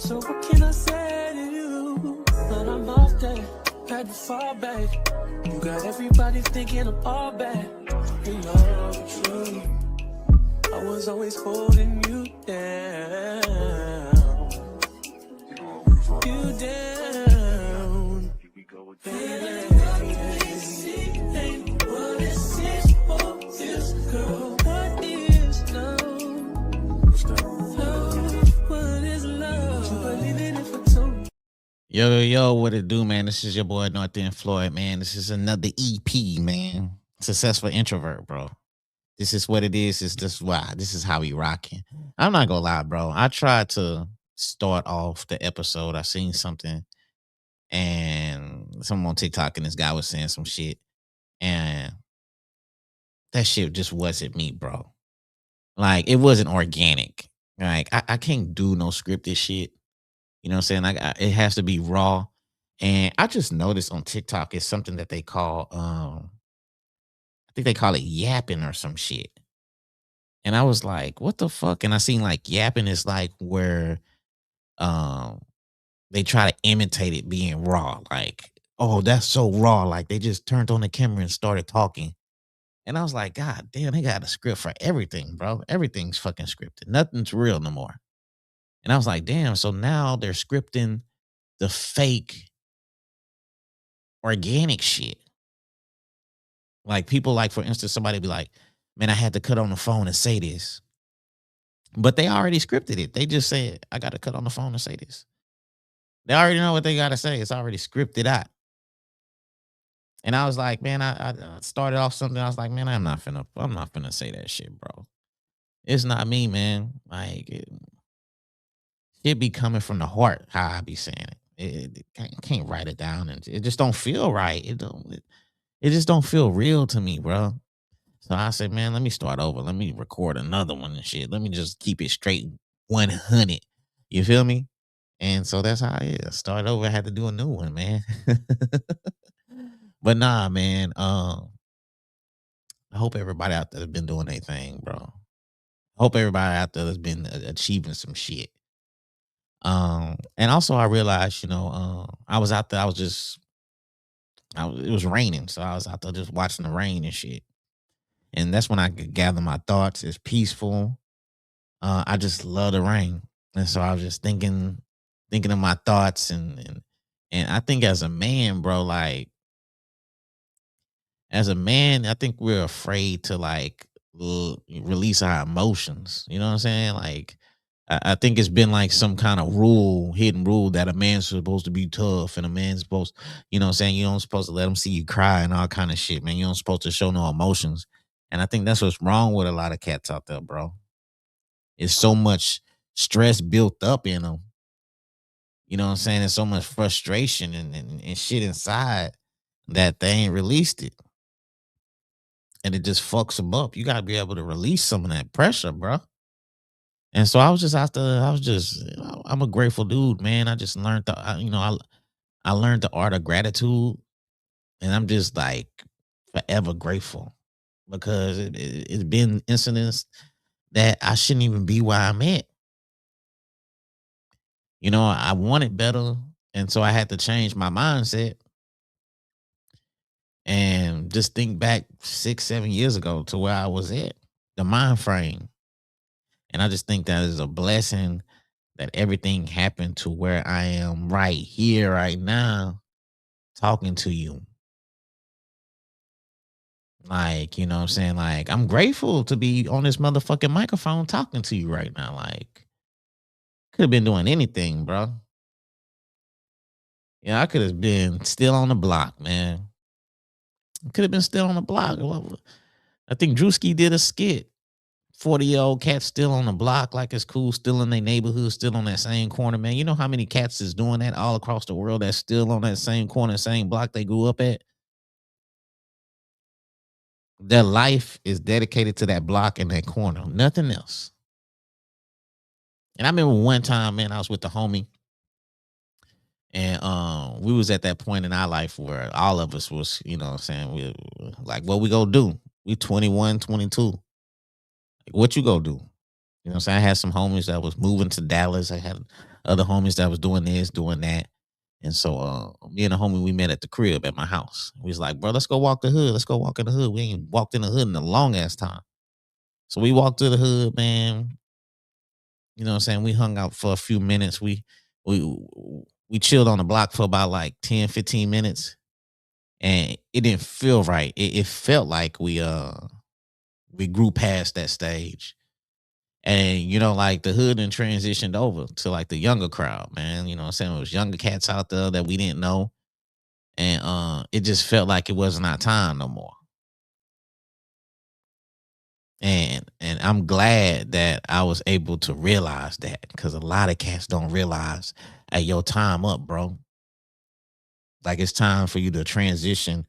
So what can I say to you? But I'm off that, had to fall back. You got everybody thinking I'm all bad. You know the truth. I was always holding you down. You down. Baby. What is this for this girl? What is love? What is love? Believe in it for two. Yo, what it do, man? This is your boy North End Floyd, man. This is another EP, man. Successful introvert, bro. This is what it is. This is how we rocking. I'm not gonna lie, bro. I tried to start off the episode. I seen something and someone on TikTok and this guy was saying some shit. And that shit just wasn't me, bro. Like it wasn't organic. Like I can't do no scripted shit. You know what I'm saying? It has to be raw. And I just noticed on TikTok it's something that they call I think they call it yapping or some shit. And I was like, what the fuck? And I seen like yapping is like where um they try to imitate it being raw. Like, oh, that's so raw. Like they just turned on the camera and started talking. And I was like, God damn, they got a script for everything, bro. Everything's fucking scripted. Nothing's real no more. And I was like, damn, so now they're scripting the fake organic shit. Like people like, for instance, somebody be like, man, I had to cut on the phone and say this. But they already scripted it. They just said, I got to cut on the phone and say this. They already know what they got to say. It's already scripted out. And I was like, man, I started off something. I was like, man, I'm not finna say that shit, bro. It's not me, man. Like, it be coming from the heart, how I be saying it. Can't write it down. And it just don't feel right. It just don't feel real to me, bro. So I said, man, let me start over. Let me record another one and shit. Let me just keep it straight 100. You feel me? And so that's how it is. Start over. I had to do a new one, man. But nah, man. I hope everybody out there has been doing their thing, bro. I hope everybody out there has been achieving some shit. And also I realized, I was out there. It was raining, so I was out there just watching the rain and shit. And that's when I could gather my thoughts. It's peaceful. I just love the rain, and so I was just thinking of my thoughts, and I think as a man, bro, like as a man, I think we're afraid to like release our emotions. You know what I'm saying? Like I think it's been like some kind of hidden rule that a man's supposed to be tough and a man's supposed, you know what I'm saying? You don't supposed to let them see you cry and all kind of shit, man. You don't supposed to show no emotions. And I think that's what's wrong with a lot of cats out there, bro. It's so much stress built up in them. You know what I'm saying? There's so much frustration and shit inside that they ain't released it. And it just fucks them up. You got to be able to release some of that pressure, bro. And so I was just I'm a grateful dude, man. I just learned I learned the art of gratitude, and I'm just like forever grateful because it's been incidents that I shouldn't even be where I'm at. I wanted better, and so I had to change my mindset and just think back 6, 7 years ago to where I was at, the mind frame. And I just think that is a blessing that everything happened to where I am right here, right now, talking to you. Like, you know what I'm saying? Like, I'm grateful to be on this motherfucking microphone talking to you right now. Like, could have been doing anything, bro. Yeah, I could have been still on the block, man. Could have been still on the block. I think Drewski did a skit. 40-year-old cats still on the block, like it's cool, still in their neighborhood, still on that same corner, man. You know how many cats is doing that all across the world that's still on that same corner, same block they grew up at? Their life is dedicated to that block and that corner, nothing else. And I remember one time, man, I was with the homie, and we was at that point in our life where all of us was, you know what I'm saying, we like, what we gonna do? We 21, 22. Like, what you gonna do? You know what I'm saying? I had some homies that was moving to Dallas. I had other homies that was doing this, doing that. And so me and the homie, we met at the crib at my house. We was like, bro, let's go walk the hood. Let's go walk in the hood. We ain't walked in the hood in a long ass time. So we walked to the hood, man. You know what I'm saying? We hung out for a few minutes. We we chilled on the block for about like 10, 15 minutes. And it didn't feel right. It felt like we grew past that stage. And like the hood and transitioned over to like the younger crowd, man. You know what I'm saying? It was younger cats out there that we didn't know. And it just felt like it wasn't our time no more. And I'm glad that I was able to realize that, because a lot of cats don't realize, hey, your time up, bro. Like it's time for you to transition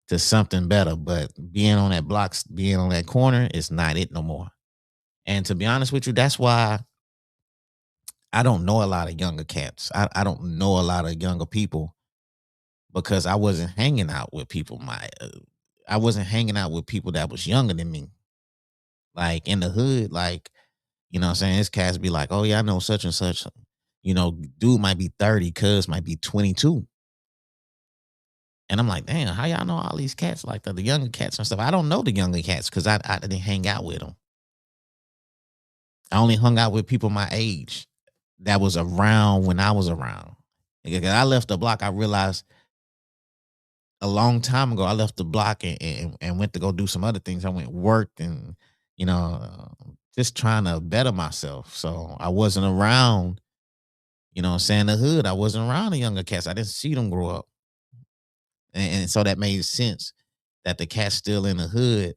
to something better. But being on that block, being on that corner is not it no more. And to be honest with you, that's why I don't know a lot of younger cats. I don't know a lot of younger people, because I wasn't hanging out with people I wasn't hanging out with people that was younger than me. Like in the hood, like, you know what I'm saying? This cats be like, oh yeah, I know such and such. Dude might be 30, cuz might be 22. And I'm like, damn, how y'all know all these cats like the younger cats and stuff? I don't know the younger cats because I didn't hang out with them. I only hung out with people my age that was around when I was around. I left the block, I realized a long time ago, I left the block and went to go do some other things. I went worked and, just trying to better myself. So I wasn't around, what I'm saying, the hood. I wasn't around the younger cats. I didn't see them grow up. And so that made sense that the cats still in the hood,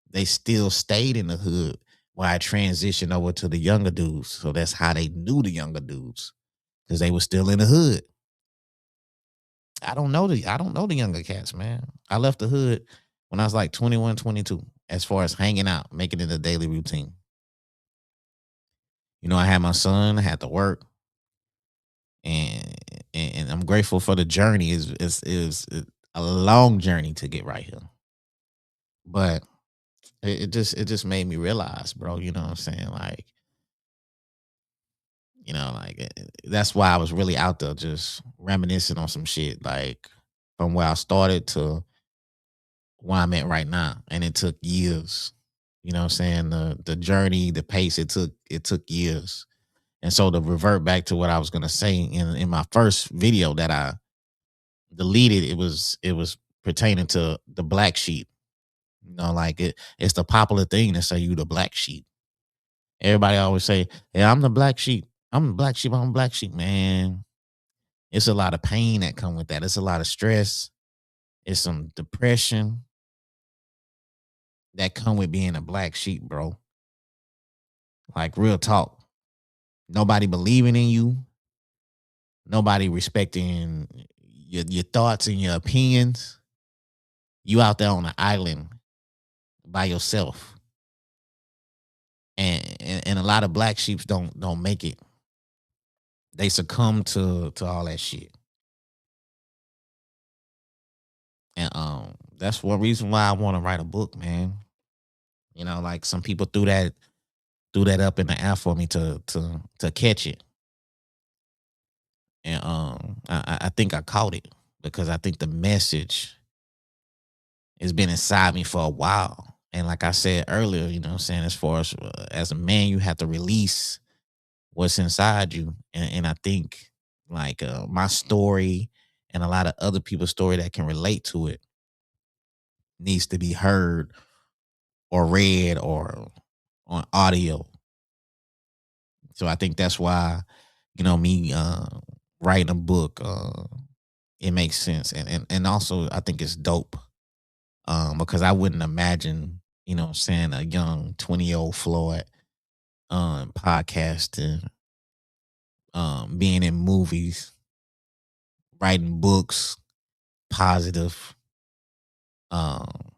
they still stayed in the hood while I transitioned over to the younger dudes. So that's how they knew the younger dudes, because they were still in the hood. I don't know the younger cats, man. I left the hood when I was like 21, 22, as far as hanging out, making it a daily routine. I had my son, I had to work, and and I'm grateful for the journey. Is a long journey to get right here. But it just made me realize, bro, you know what I'm saying? That's why I was really out there just reminiscing on some shit, like from where I started to where I'm at right now. And it took years. You know what I'm saying? The journey, the pace, it took years. And so to revert back to what I was gonna say in my first video that I deleted, it was pertaining to the black sheep. Like it's the popular thing to say you the black sheep. Everybody always say, "Yeah, I'm the black sheep. I'm the black sheep. I'm the black sheep." Man, it's a lot of pain that come with that. It's a lot of stress. It's some depression that come with being a black sheep, bro. Like real talk. Nobody believing in you. Nobody respecting your thoughts and your opinions. You out there on an island by yourself. And a lot of black sheeps don't make it. They succumb to all that shit. And that's one reason why I want to write a book, man. Like some people threw that up in the air for me to catch it. And I think I caught it, because I think the message has been inside me for a while. And like I said earlier, you know what I'm saying, as far as a man, you have to release what's inside you. And I think like my story and a lot of other people's story that can relate to it needs to be heard or read or on audio. So I think that's why, me writing a book, it makes sense. And also I think it's dope. Because I wouldn't imagine, what I'm saying, a young 20-year-old Floyd podcasting, being in movies, writing books, positive, um,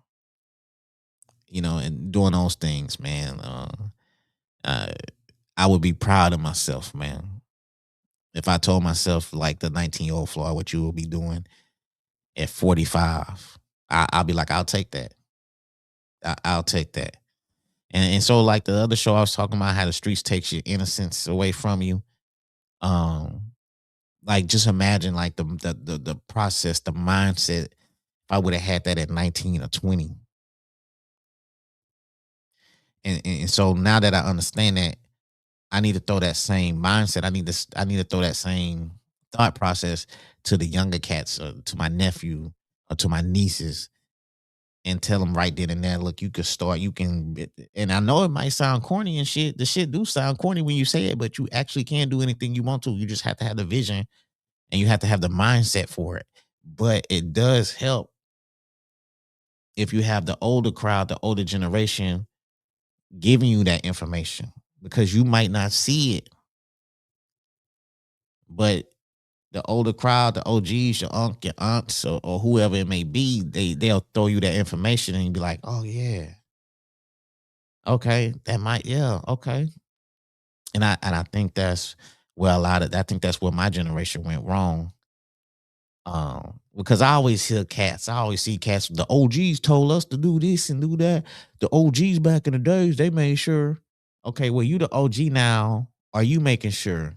and doing those things, man. Uh, I would be proud of myself, man. If I told myself like the 19-year-old Floyd what you will be doing at 45, I'll be like, I'll take that. I'll take that. And so like the other show I was talking about, how the streets takes your innocence away from you. Um, like just imagine like the process, the mindset. If I would have had that at 19 or 20, and so now that I understand that, I need to throw that same mindset. I need to throw that same thought process to the younger cats, to my nephew, or to my nieces, and tell them right then and there, look, you can start, you can. And I know it might sound corny and shit. The shit do sound corny when you say it, but you actually can do anything you want to. You just have to have the vision and you have to have the mindset for it. But it does help if you have the older crowd, the older generation giving you that information because you might not see it, but the older crowd, the OGs, your uncle, your aunts, or whoever it may be, they'll throw you that information and you be like, oh yeah, okay, that might, yeah, okay. And I think that's where I think that's where my generation went wrong. Because I always hear cats, I always see cats. The OGs told us to do this and do that. The OGs back in the days, they made sure. Okay, well, you the OG now. Are you making sure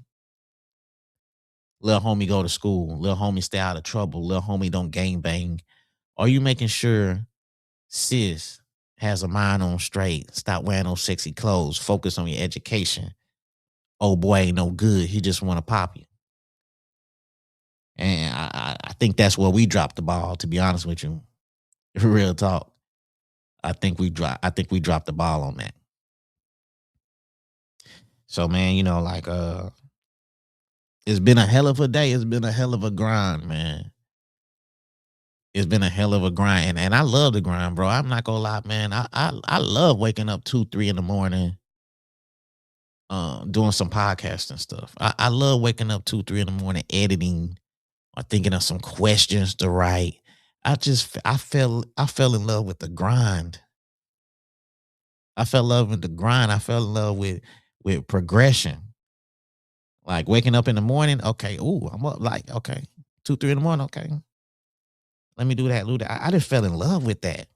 little homie go to school, little homie stay out of trouble, little homie don't gang bang? Are you making sure sis has a mind on straight, stop wearing those sexy clothes, focus on your education? Oh boy, ain't no good. He just want to pop you. And I think that's where we dropped the ball. To be honest with you, real talk. I think we dropped the ball on that. So man, like it's been a hell of a day. It's been a hell of a grind, man. It's been a hell of a grind, and I love the grind, bro. I'm not gonna lie, man. I love waking up 2, 3 in the morning, doing some podcasting stuff. I love waking up 2, 3 in the morning, editing or thinking of some questions to write. I fell in love with the grind. I fell in love with the grind. I fell in love with progression. Like waking up in the morning, okay, ooh, I'm up like, okay, 2, 3 in the morning, okay. Let me do that, do that. I just fell in love with that.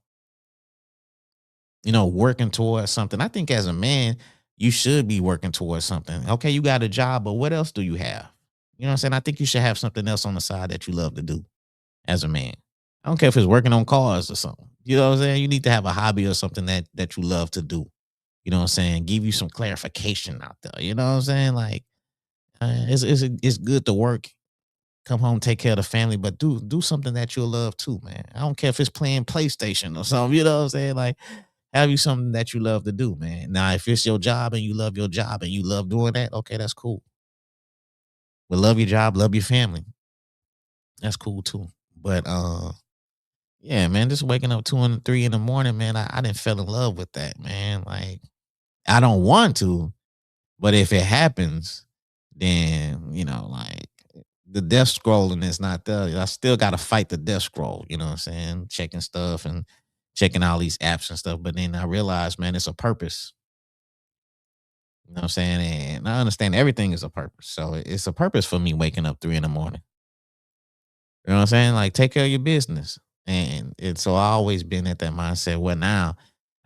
Working towards something. I think as a man, you should be working towards something. Okay, you got a job, but what else do you have? You know what I'm saying? I think you should have something else on the side that you love to do as a man. I don't care if it's working on cars or something. You know what I'm saying? You need to have a hobby or something that you love to do. You know what I'm saying? Give you some clarification out there. You know what I'm saying? Like it's good to work, come home, take care of the family, but do something that you'll love too, man. I don't care if it's playing PlayStation or something. You know what I'm saying? Like have you something that you love to do, man. Now, if it's your job and you love your job and you love doing that, okay, that's cool. But love your job, love your family. That's cool too. But yeah, man, just waking up 2 and 3 in the morning, man, I didn't fell in love with that, man. Like I don't want to, but if it happens, then like the death scrolling is not there. I still gotta fight the death scroll, you know what I'm saying? Checking stuff and checking all these apps and stuff. But then I realized, man, it's a purpose. You know what I'm saying? And I understand everything is a purpose. So it's a purpose for me waking up 3 in the morning. You know what I'm saying? Like take care of your business. And so I always been at that mindset where now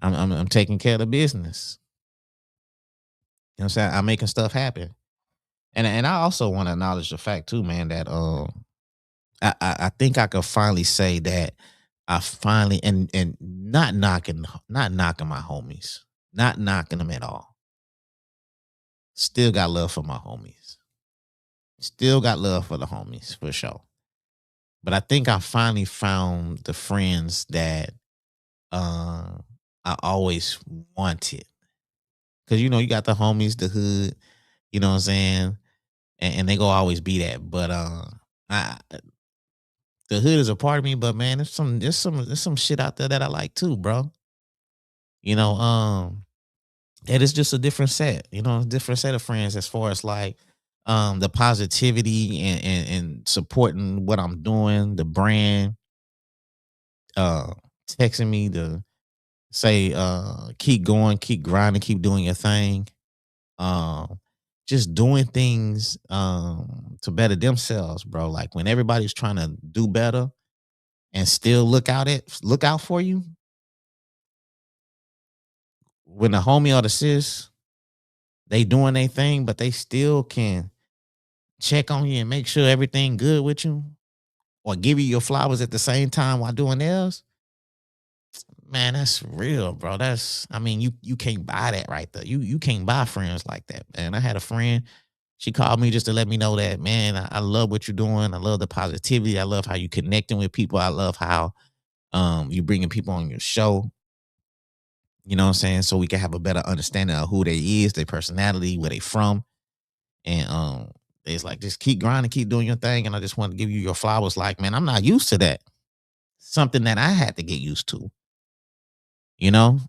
I'm taking care of the business. You know what I'm saying? I'm making stuff happen. And I also want to acknowledge the fact too, man, that I think I could finally say that I finally and not knocking my homies. Not knocking them at all. Still got love for my homies. Still got love for the homies for sure. But I think I finally found the friends that uh, I always wanted. Cause you got the homies, the hood, you know what I'm saying? And they go always be that. But I the hood is a part of me, but man, there's some shit out there that I like too, bro. You know, and it's just a different set, a different set of friends as far as like the positivity and supporting what I'm doing, the brand, uh texting me to say keep going, keep grinding, keep doing your thing. Um just doing things to better themselves, bro. Like when everybody's trying to do better and still look out for you, when the homie or the sis, they doing their thing, but they still can check on you and make sure everything good with you, or give you your flowers at the same time while doing theirs, man, that's real, bro. That's I mean, you can't buy that right there. You can't buy friends like that, man. I had a friend, she called me just to let me know that, man, I love what you're doing. I love the positivity. I love how you connecting with people. I love how you bringing people on your show. You know what I'm saying? So we can have a better understanding of who they is, their personality, where they from. And it's like just keep grinding, keep doing your thing. And I just want to give you your flowers. Like, man, I'm not used to that. Something that I had to get used to, you know?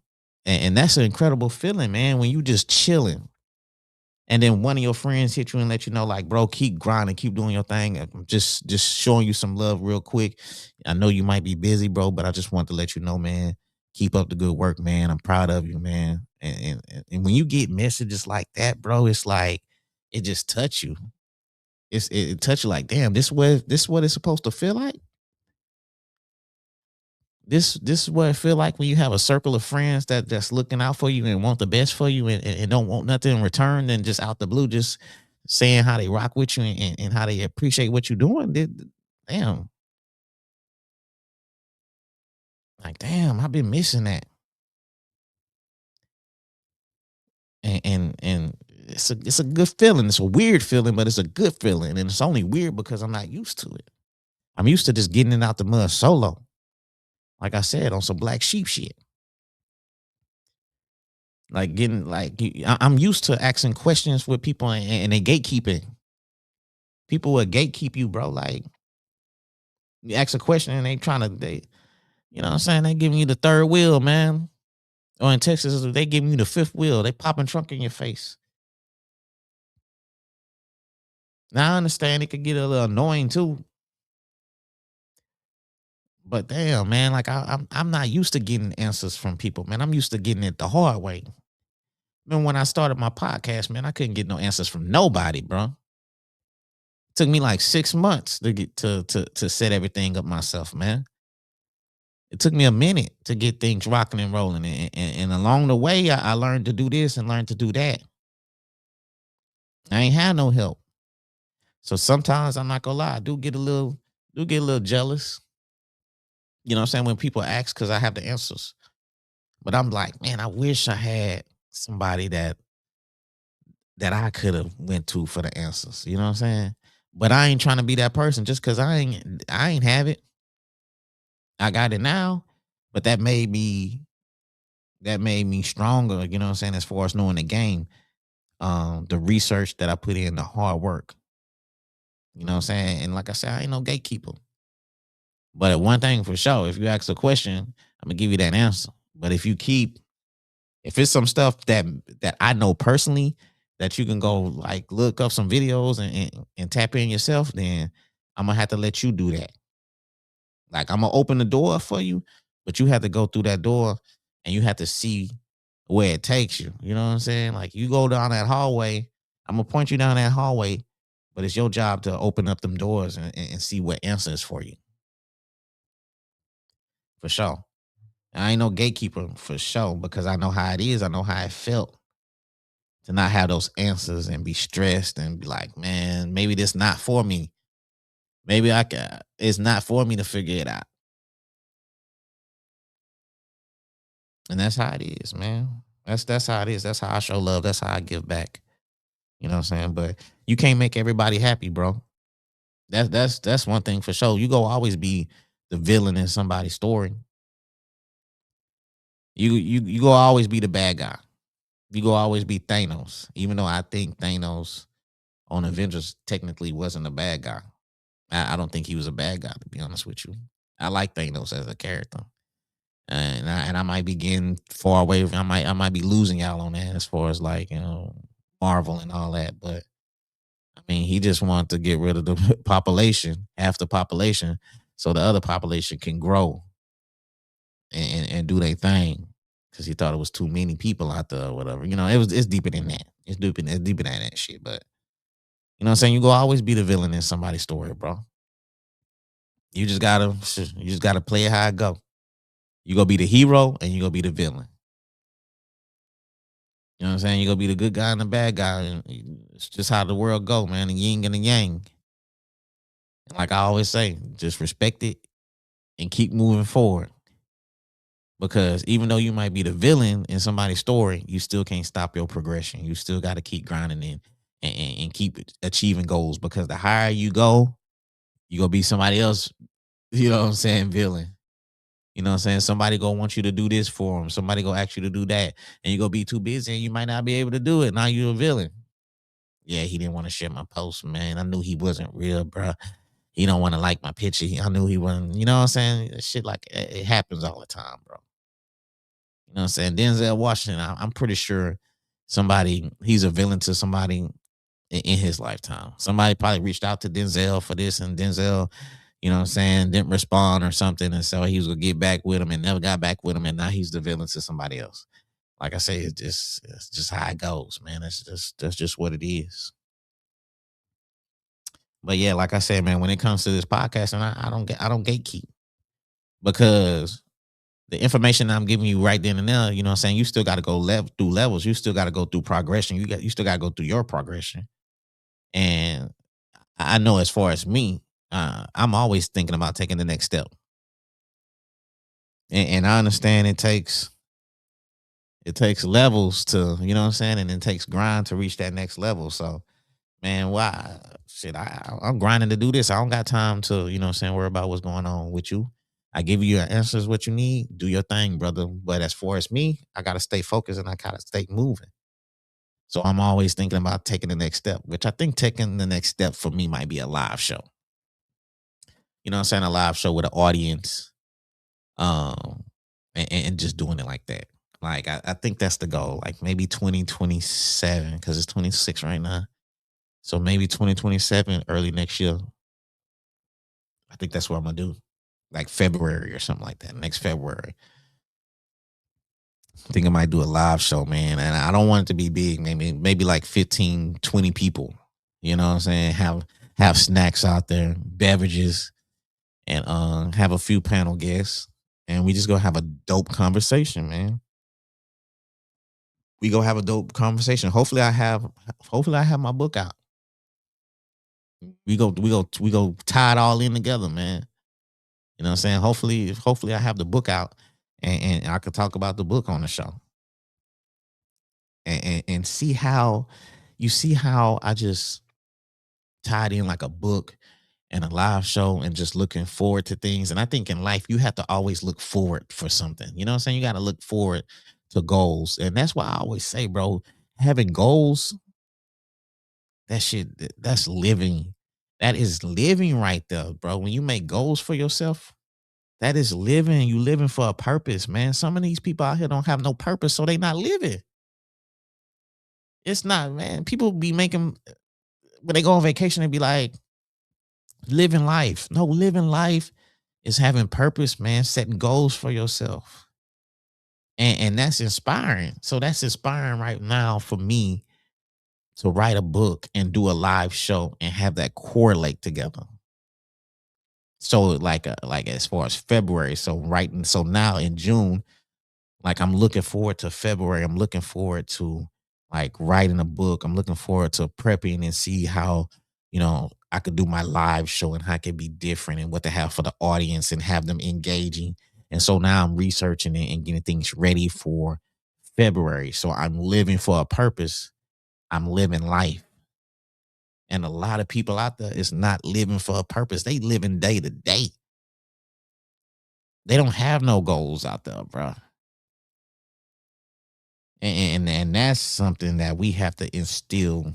And that's an incredible feeling, man, when you just chilling. And then one of your friends hit you and let you know, like, bro, keep grinding, keep doing your thing. I'm just showing you some love real quick. I know you might be busy, bro, but I just want to let you know, man, keep up the good work, man. I'm proud of you, man. And when you get messages like that, bro, it's like it just touch you. It touch you like, damn, this what it's supposed to feel like. This is what it feel like when you have a circle of friends that's looking out for you and want the best for you, and don't want nothing in return than just out the blue, just saying how they rock with you, and how they appreciate what you're doing. Damn, like damn, I've been missing that. And it's a good feeling. It's a weird feeling, but it's a good feeling. And it's only weird because I'm not used to it. I'm used to just getting it out the mud solo. Like I said, on some black sheep shit. Like getting like I'm used to asking questions with people, and they gatekeeping. People will gatekeep you, bro. Like you ask a question and they trying to you know what I'm saying? They giving you the third wheel, man. Or in Texas, they giving you the fifth wheel. They popping trunk in your face. Now I understand it could get a little annoying too, but damn, man, like I'm not used to getting answers from people, man. I'm used to getting it the hard way. Remember when I started my podcast, man, I couldn't get no answers from nobody, bro. It took me like 6 months to get to set everything up myself, man. It took me a minute to get things rocking and rolling, and along the way, I learned to do this and learned to do that. I ain't had no help, so sometimes I'm not gonna lie, I do get a little jealous. You know what I'm saying, when people ask because I have the answers, but I'm like, man, I wish I had somebody that I could have went to for the answers. You know what I'm saying? But I ain't trying to be that person just because I ain't have it. I got it now, but that made me stronger. You know what I'm saying? As far as knowing the game, the research that I put in, the hard work. You know what I'm saying? And like I said, I ain't no gatekeeper. But one thing for sure, if you ask a question, I'm gonna give you that answer. But if it's some stuff that I know personally that you can go like look up some videos and tap in yourself, then I'm gonna have to let you do that. Like I'm gonna open the door for you, but you have to go through that door and you have to see where it takes you. You know what I'm saying? Like you go down that hallway, I'm gonna point you down that hallway, but it's your job to open up them doors and see what answers for you, for sure. I ain't no gatekeeper for sure because I know how it is. I know how it felt to not have those answers and be stressed and be like, man, maybe this not for me. Maybe it's not for me to figure it out. And that's how it is, man. That's how it is. That's how I show love. That's how I give back. You know what I'm saying? But you can't make everybody happy, bro. That's one thing for sure. You go always be the villain in somebody's story. You go always be the bad guy. You go always be Thanos. Even though I think Thanos on Avengers technically wasn't a bad guy. I don't think he was a bad guy, to be honest with you. I like Thanos as a character. And I might be getting far away. I might be losing y'all on that as far as like Marvel and all that. But I mean, he just wanted to get rid of the population, half the population, so the other population can grow and do their thing. Because he thought it was too many people out there or whatever. It's deeper than that. It's deeper than that shit. But you know what I'm saying? You go always be the villain in somebody's story, bro. You just gotta play it how it go. You gonna be the hero and you gonna be the villain. You know what I'm saying? You're gonna be the good guy and the bad guy. And it's just how the world go, man. The yin and the yang. And like I always say, just respect it and keep moving forward. Because even though you might be the villain in somebody's story, you still can't stop your progression. You still got to keep grinding in and keep achieving goals. Because the higher you go, you gonna be somebody else. You know what I'm saying? Villain. You know what I'm saying? Somebody gonna want you to do this for them. Somebody gonna ask you to do that, and you gonna be too busy, and you might not be able to do it. Now you're a villain. Yeah, he didn't want to share my post, man. I knew he wasn't real, bro. He don't want to like my picture. I knew he wasn't. You know what I'm saying? Shit like it happens all the time, bro. You know what I'm saying? Denzel Washington, I'm pretty sure he's a villain to somebody in his lifetime. Somebody probably reached out to Denzel for this, and Denzel, you know what I'm saying, didn't respond or something. And so he was gonna get back with him and never got back with him. And now he's the villain to somebody else. Like I say, it's just how it goes, man. That's just what it is. But yeah, like I said, man, when it comes to this podcast, and I don't gatekeep because the information I'm giving you right then and there, you know what I'm saying? You still got to go through levels. You still got to go through progression. You still got to go through your progression. And I know as far as me, I'm always thinking about taking the next step. And I understand it takes levels to, you know what I'm saying? And it takes grind to reach that next level. So man, why shit, I'm grinding to do this. I don't got time to, you know what I'm saying, worry about what's going on with you. I give you your answers, what you need. Do your thing, brother. But as far as me, I gotta stay focused and I gotta stay moving. So I'm always thinking about taking the next step, which I think taking the next step for me might be a live show. You know what I'm saying? A live show with an audience. Um and just doing it like that. Like I think that's the goal. Like maybe 2027, because it's 26 right now. So maybe 2027, early next year. I think that's what I'm gonna do. Like February or something like that. Next February. I think I might do a live show, man. And I don't want it to be big. Maybe like 15, 20 people. You know what I'm saying? Have snacks out there, beverages, and have a few panel guests. And we just go have a dope conversation, man. We go have a dope conversation. Hopefully I have my book out. We go tie it all in together, man. You know what I'm saying? Hopefully I have the book out and I could talk about the book on the show. And see how I just tied in like a book and a live show and just looking forward to things. And I think in life you have to always look forward for something. You know what I'm saying? You got to look forward to goals. And that's why I always say, bro, having goals, that's living. That is living right there, bro. When you make goals for yourself, that is living. You living for a purpose, man. Some of these people out here don't have no purpose, so they not living. It's not, man. People be making when they go on vacation, they be like, living life. No, living life is having purpose, man. Setting goals for yourself. And that's inspiring. So that's inspiring right now for me to write a book and do a live show and have that correlate together. So like as far as February, so now in June, like I'm looking forward to February. I'm looking forward to like writing a book. I'm looking forward to prepping and see how, I could do my live show and how it could be different and what to have for the audience and have them engaging. And so now I'm researching it and getting things ready for February. So I'm living for a purpose. I'm living life. And a lot of people out there is not living for a purpose. They living day to day. They don't have no goals out there, bro. And that's something that we have to instill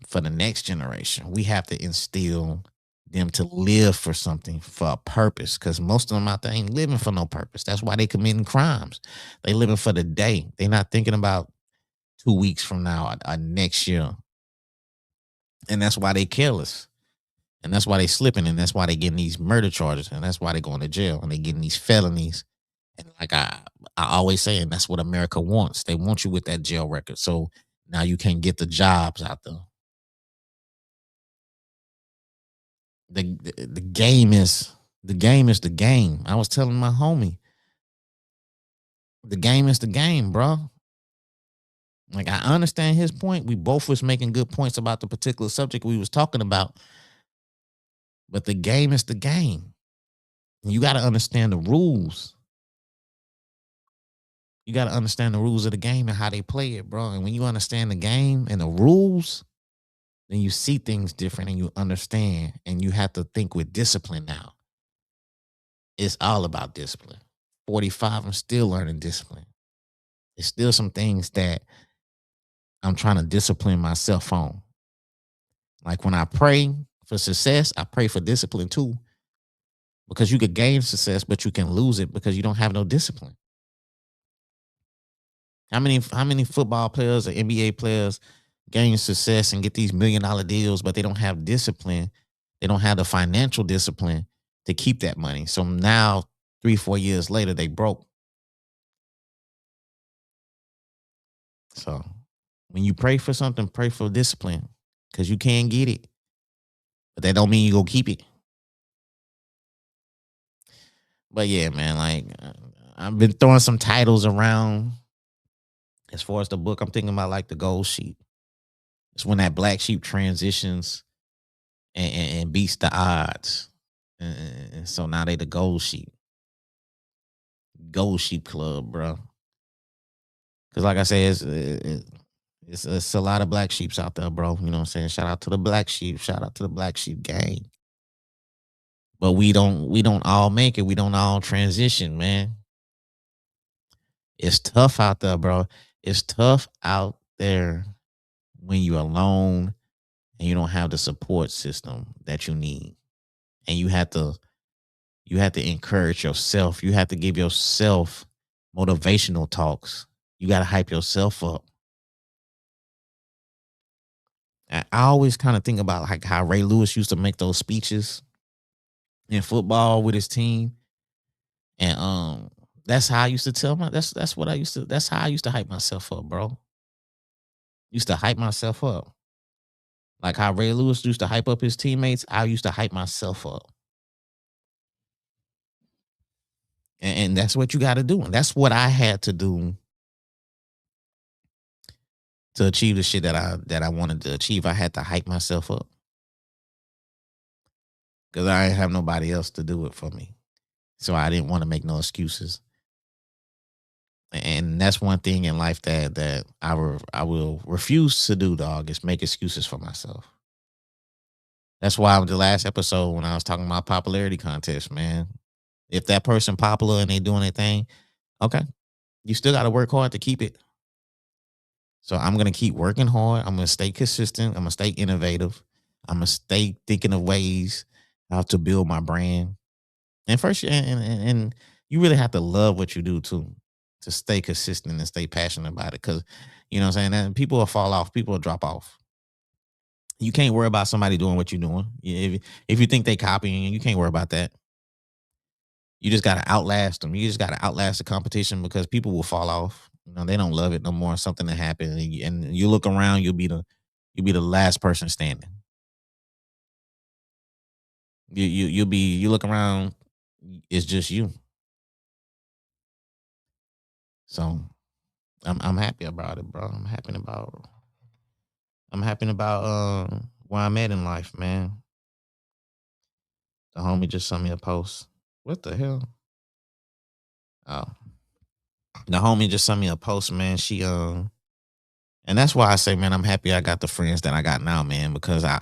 for the next generation. We have to instill them to live for something, for a purpose, because most of them out there ain't living for no purpose. That's why they committing crimes. They living for the day. They not thinking about 2 weeks from now or next year. And that's why they careless. And that's why they slipping. And that's why they getting these murder charges. And that's why they going to jail. And they getting these felonies. And like I always say, and that's what America wants. They want you with that jail record. So now you can't get the jobs out there. The game is the game. I was telling my homie, the game is the game, bro. Like I understand his point. We both was making good points about the particular subject we was talking about. But the game is the game. You got to understand the rules. You got to understand the rules of the game and how they play it, bro. And when you understand the game and the rules, then you see things different and you understand and you have to think with discipline now. It's all about discipline. 45, I'm still learning discipline. There's still some things that I'm trying to discipline myself on. Like when I pray for success, I pray for discipline too. Because you could gain success, but you can lose it because you don't have no discipline. How many football players or NBA players gain success and get these $1 million deals, but they don't have discipline. They don't have the financial discipline to keep that money. So now 3-4 years later, they broke. So when you pray for something, pray for discipline because you can get it, but that don't mean you go keep it. But yeah, man, like I've been throwing some titles around as far as the book. I'm thinking about like the gold sheep. It's when that black sheep transitions and beats the odds. And so now they the gold sheep. Gold sheep club, bro. Because like I said, it's a lot of black sheeps out there, bro. You know what I'm saying? Shout out to the black sheep. Shout out to the black sheep gang. But we don't all make it. We don't all transition, man. It's tough out there, bro. It's tough out there when you're alone and you don't have the support system that you need. And you have to encourage yourself. You have to give yourself motivational talks. You got to hype yourself up. I always kind of think about like how Ray Lewis used to make those speeches in football with his team. And that's how I used to tell my that's how I used to hype myself up, bro. Used to hype myself up. Like how Ray Lewis used to hype up his teammates, I used to hype myself up. And that's what you got to do. And that's what I had to do to achieve the shit that I wanted to achieve. I had to hype myself up because I didn't have nobody else to do it for me. So I didn't want to make no excuses. And that's one thing in life that I will refuse to do, dog, is make excuses for myself. That's why the last episode when I was talking about popularity contest, man. If that person popular and they doing their thing, okay, you still got to work hard to keep it. So I'm gonna keep working hard. I'm gonna stay consistent. I'm gonna stay innovative. I'm gonna stay thinking of ways how to build my brand. And first, and you really have to love what you do too, to stay consistent and stay passionate about it. Because you know what I'm saying. And people will fall off. People will drop off. You can't worry about somebody doing what you're doing. If you think they copying, you can't worry about that. You just gotta outlast them. You just gotta outlast the competition because people will fall off. You know, they don't love it no more. Something that happened, and you look around, you'll be the last person standing. You look around, it's just you. So I'm happy about it, bro. I'm happy about where I'm at in life, man. The homie just sent me a post. What the hell? Oh, the homie just sent me a post, man. And that's why I say, man, I'm happy I got the friends that I got now, man, because I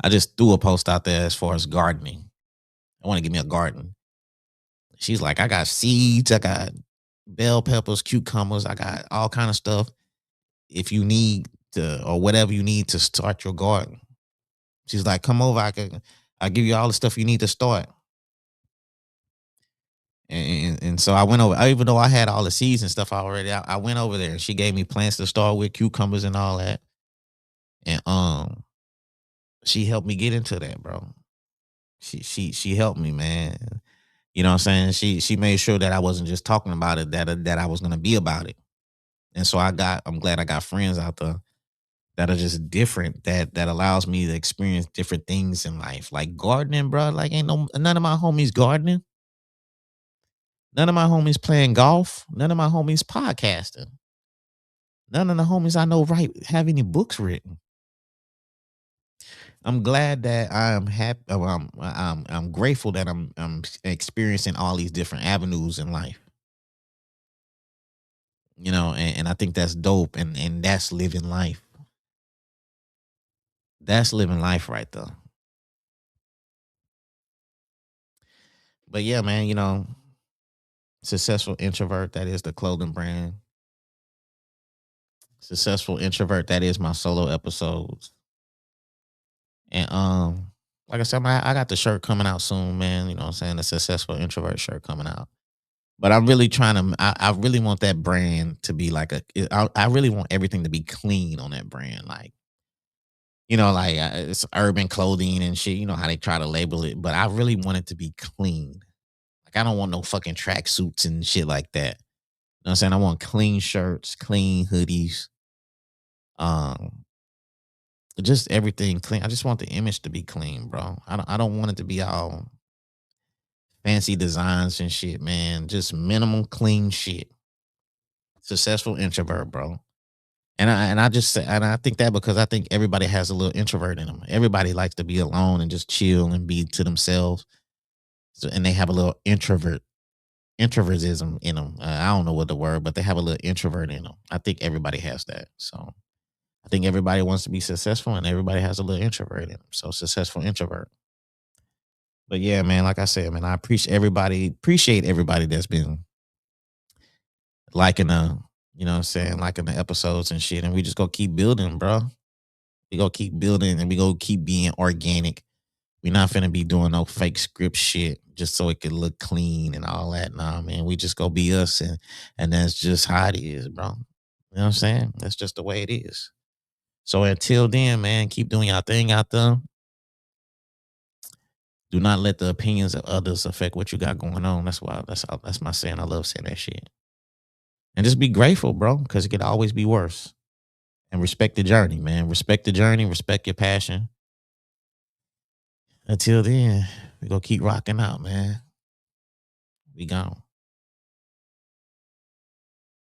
just threw a post out there as far as gardening. I want to give me a garden. She's like, I got seeds, I got bell peppers, cucumbers, I got all kind of stuff. If you need to, or whatever you need to start your garden. She's like, come over, I'll give you all the stuff you need to start. And so I went over, even though I had all the seeds and stuff already, I went over there and she gave me plants to start with, cucumbers and all that. And she helped me get into that, bro. She helped me, man. You know what I'm saying? She made sure that I wasn't just talking about it, that I was gonna be about it. And so I'm glad I got friends out there that are just different, that allows me to experience different things in life. Like gardening, bro. Like ain't none of my homies gardening. None of my homies playing golf. None of my homies podcasting. None of the homies I know have any books written. I'm glad that I am happy. I'm grateful that I'm experiencing all these different avenues in life. You know, and I think that's dope, and that's living life. That's living life right there. But yeah, man, you know, successful introvert, that is the clothing brand. Successful introvert, that is my solo episodes. And like I said, I got the shirt coming out soon, man. You know what I'm saying? The successful introvert shirt coming out. But I'm really trying to. I really want that brand to be like I really want everything to be clean on that brand. Like, you know, like it's urban clothing and shit. You know how they try to label it, but I really want it to be clean. Like, I don't want no fucking track suits and shit like that. You know what I'm saying? I want clean shirts, clean hoodies, um, just everything clean. I just want the image to be clean, bro. I don't want it to be all fancy designs and shit, man. Just minimal clean shit. Successful introvert, bro. And I just say, and I think that because I think everybody has a little introvert in them. Everybody likes to be alone and just chill and be to themselves. So, and they have a little introvertism in them. I don't know what the word, but they have a little introvert in them. I think everybody has that. So I think everybody wants to be successful, and everybody has a little introvert in them. So successful introvert. But yeah, man, like I said, man, I appreciate everybody that's been liking you know what I'm saying, liking the episodes and shit. And we just go keep building, bro. We go keep building and we go keep being organic. We're not finna be doing no fake script shit just so it could look clean and all that. Nah, man. We just go be us, and that's just how it is, bro. You know what I'm saying? That's just the way it is. So until then, man, keep doing your thing out there. Do not let the opinions of others affect what you got going on. That's my saying. I love saying that shit. And just be grateful, bro, because it could always be worse. And respect the journey, man. Respect the journey, respect your passion. Until then, we gonna keep rocking out, man. We gone.